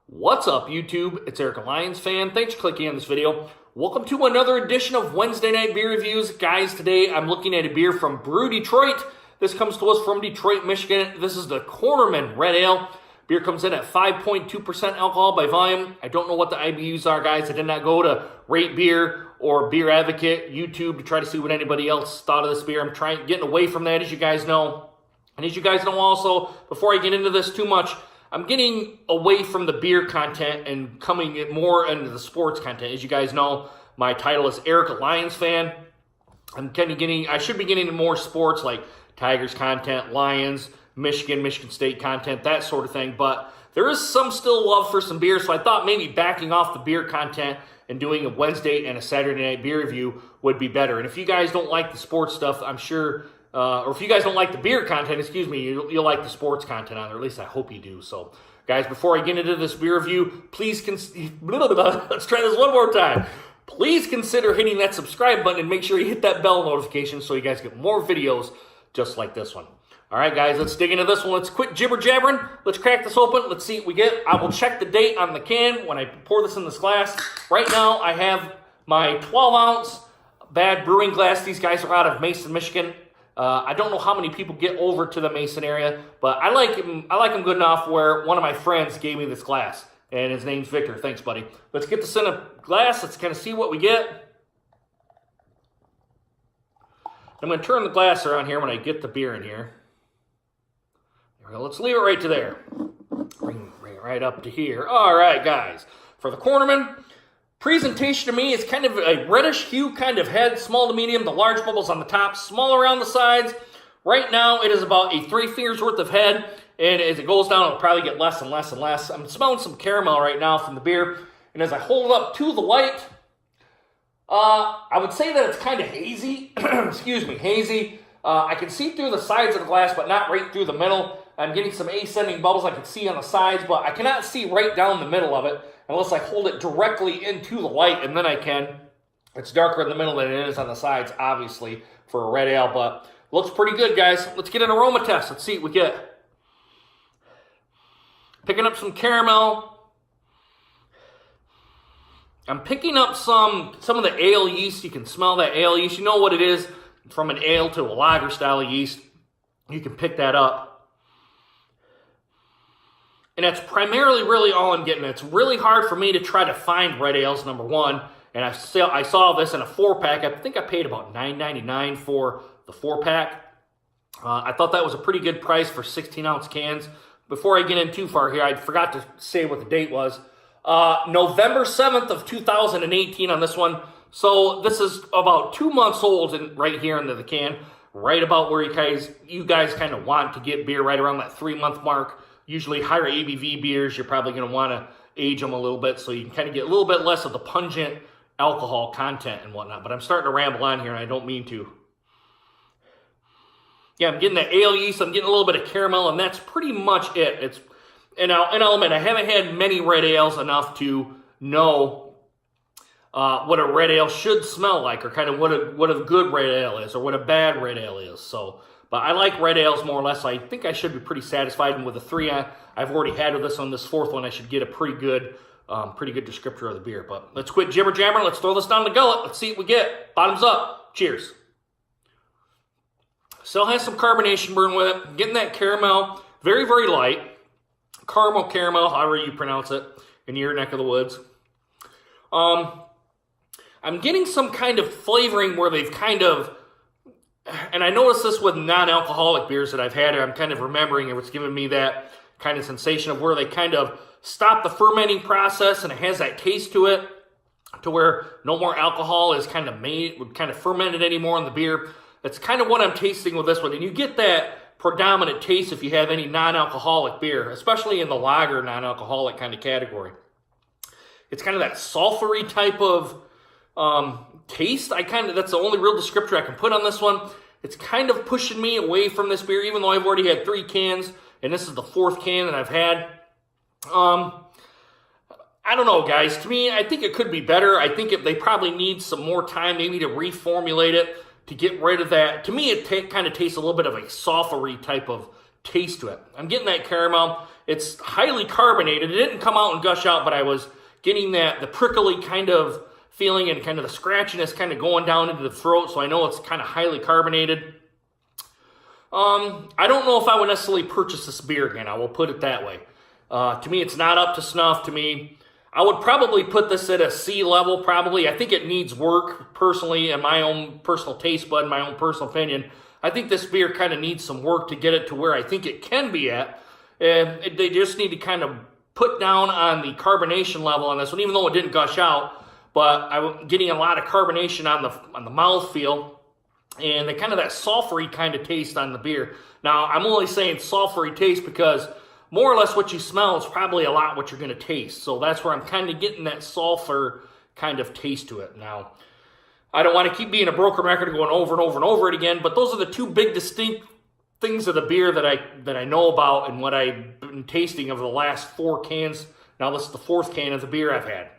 What's up, YouTube? It's Eric, a Lions fan. Thanks for clicking on this video. Welcome to another edition of Wednesday Night Beer Reviews. Guys, today I'm looking at a beer from Brew, Detroit. This comes to us from Detroit, Michigan. This is the Cornerman Red Ale. Beer comes in at 5.2% alcohol by volume. I don't know what the IBUs are, guys. I did not go to Rate Beer or Beer Advocate, YouTube, to try to see what anybody else thought of this beer. I'm getting away from that, as you guys know. And as you guys know also, before I get into this too much, I'm getting away from the beer content and coming more into the sports content. As you guys know, my title is Eric, a Lions fan. I should be getting into more sports like Tigers content, Lions, Michigan State content, that sort of thing. But there is some still love for some beer, so I thought maybe backing off the beer content and doing a Wednesday and a Saturday night beer review would be better. And if you guys don't like the sports stuff, I'm sure... or if you guys don't like the beer content, you'll like the sports content on there. At least I hope you do. So, guys, before I get into this beer review, please let's try this one more time. Please consider hitting that subscribe button and make sure you hit that bell notification so you guys get more videos just like this one. All right, guys, let's dig into this one. Let's quit jibber-jabbering. Let's crack this open. Let's see what we get. I will check the date on the can when I pour this in this glass. Right now, I have my 12-ounce Bad Brewing glass. These guys are out of Mason, Michigan. I don't know how many people get over to the Mason area, but I like him good enough where one of my friends gave me this glass, and his name's Victor. Thanks, buddy. Let's get this in a glass. Let's kind of see what we get. I'm going to turn the glass around here when I get the beer in here. There we go. Let's leave it right to there. Bring it right up to here. All right, guys. For the Cornerman, presentation to me is kind of a reddish hue kind of head, small to medium, the large bubbles on the top, small around the sides. Right now, it is about a 3 fingers worth of head, and as it goes down, it'll probably get less and less and less. I'm smelling some caramel right now from the beer, and as I hold it up to the light, I would say that it's kind of hazy. Excuse me, hazy. I can see through the sides of the glass, but not right through the middle. I'm getting some ascending bubbles I can see on the sides, but I cannot see right down the middle of it unless I hold it directly into the light, and then I can. It's darker in the middle than it is on the sides, obviously, for a red ale, but looks pretty good, guys. Let's get an aroma test. Let's see what we get. Picking up some caramel. I'm picking up some of the ale yeast. You can smell that ale yeast. You know what it is from an ale to a lager style yeast. You can pick that up. And that's primarily really all I'm getting. It's really hard for me to try to find red ales, number one. And I saw this in a 4-pack. I think I paid about $9.99 for the 4-pack. I thought that was a pretty good price for 16-ounce cans. Before I get in too far here, I forgot to say what the date was. November 7th of 2018 on this one. So this is about 2 months old right here into the can. Right about where you guys kind of want to get beer, right around that 3-month mark. Usually higher ABV beers, you're probably going to want to age them a little bit so you can kind of get a little bit less of the pungent alcohol content and whatnot. But I'm starting to ramble on here, and I don't mean to. Yeah, I'm getting that ale yeast. I'm getting a little bit of caramel, and that's pretty much it. I'll admit, I haven't had many red ales enough to know what a red ale should smell like, or kind of what a good red ale is, or what a bad red ale is. But I like red ales more or less. So I think I should be pretty satisfied. And with the 3 I've already had with this on this 4th one, I should get a pretty good descriptor of the beer. But let's quit jibber-jabbering. Let's throw this down the gullet. Let's see what we get. Bottoms up. Cheers. Still has some carbonation burn with it. Getting that caramel. Very, very light. Caramel, however you pronounce it in your neck of the woods. I'm getting some kind of flavoring where they've kind of... And I noticed this with non-alcoholic beers that I've had. I'm kind of remembering it was giving me that kind of sensation of where they kind of stop the fermenting process and it has that taste to it to where no more alcohol is kind of fermented anymore in the beer. That's kind of what I'm tasting with this one. And you get that predominant taste if you have any non-alcoholic beer, especially in the lager non-alcoholic kind of category. It's kind of that sulfury type of taste. That's the only real descriptor I can put on this one. It's kind of pushing me away from this beer, even though I've already had 3 cans, and this is the 4th can that I've had. I don't know, guys. To me, I think it could be better. I think they probably need some more time, maybe to reformulate it, to get rid of that. To me, it kind of tastes a little bit of a sulfury type of taste to it. I'm getting that caramel, It's highly carbonated. It didn't come out and gush out, but I was getting the prickly kind of feeling and kind of the scratchiness kind of going down into the throat, so I know it's kind of highly carbonated. I don't know if I would necessarily purchase this beer again. I will put it that way. To me, it's not up to snuff. To me, I would probably put this at a C level, probably. I think it needs work, personally, in my own personal taste bud, my own personal opinion. I think this beer kind of needs some work to get it to where I think it can be at. And they just need to kind of put down on the carbonation level on this one, even though it didn't gush out. But I'm getting a lot of carbonation on the mouthfeel, and the kind of that sulfury kind of taste on the beer. Now, I'm only saying sulfury taste because more or less what you smell is probably a lot what you're going to taste. So that's where I'm kind of getting that sulfur kind of taste to it. Now, I don't want to keep being a broken record and going over and over and over it again, but those are the two big distinct things of the beer that I know about and what I've been tasting over the last 4 cans. Now this is the 4th can of the beer I've had.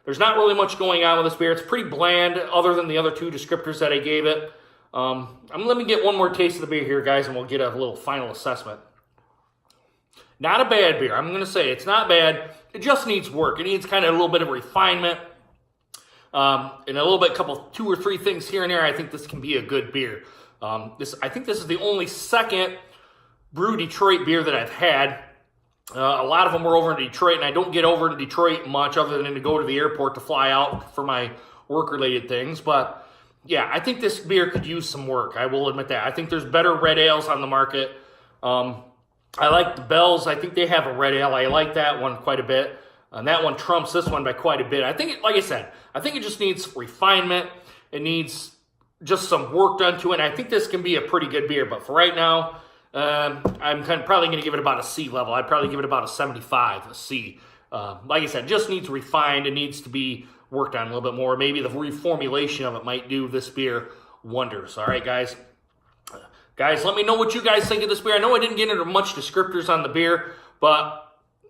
There's not really much going on with this beer. It's pretty bland other than the other 2 descriptors that I gave it. Let me get one more taste of the beer here, guys, and we'll get a little final assessment. Not a bad beer. I'm going to say it's not bad. It just needs work. It needs kind of a little bit of refinement. And a little bit, 2 or 3 things here and there. I think this can be a good beer. I think this is the only second Brew Detroit beer that I've had. A lot of them were over in Detroit, and I don't get over to Detroit much other than to go to the airport to fly out for my work-related things. But yeah, I think this beer could use some work. I will admit that. I think there's better red ales on the market. I like the Bells. I think they have a red ale. I like that one quite a bit. And that one trumps this one by quite a bit. I think, like I said, I think it just needs refinement. It needs just some work done to it. And I think this can be a pretty good beer. But for right now, I'm probably going to give it about a C level. I'd probably give it about a 75, a C. Like I said, just needs refined. It needs to be worked on a little bit more. Maybe the reformulation of it might do this beer wonders. All right, guys. Guys, let me know what you guys think of this beer. I know I didn't get into much descriptors on the beer, but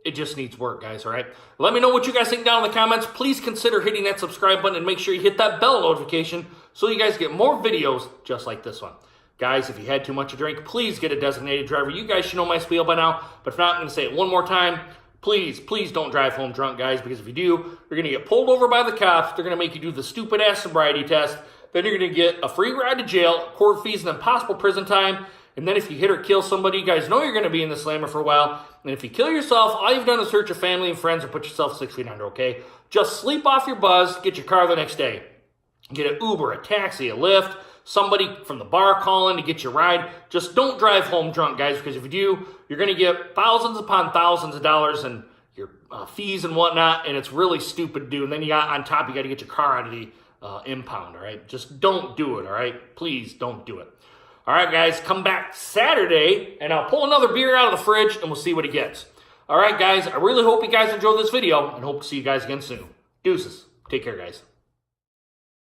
it just needs work, guys, all right? Let me know what you guys think down in the comments. Please consider hitting that subscribe button and make sure you hit that bell notification so you guys get more videos just like this one. Guys, if you had too much to drink, please get a designated driver. You guys should know my spiel by now, but if not, I'm going to say it one more time. Please, please don't drive home drunk, guys, because if you do, you're going to get pulled over by the cops. They're going to make you do the stupid-ass sobriety test. Then you're going to get a free ride to jail, court fees, and then possible prison time. And then if you hit or kill somebody, you guys know you're going to be in the slammer for a while. And if you kill yourself, all you've done is hurt your family and friends and put yourself 6 feet under, okay? Just sleep off your buzz, get your car the next day. Get an Uber, a taxi, a Lyft, somebody from the bar calling to get your ride. Just don't drive home drunk, guys, because if you do, you're going to get thousands upon thousands of dollars in your fees and whatnot, and it's really stupid to do. And then you got, on top, you got to get your car out of the impound, all right? Just don't do it, all right? Please don't do it. All right, guys, come back Saturday, and I'll pull another beer out of the fridge, and we'll see what it gets. All right, guys, I really hope you guys enjoyed this video, and hope to see you guys again soon. Deuces. Take care, guys.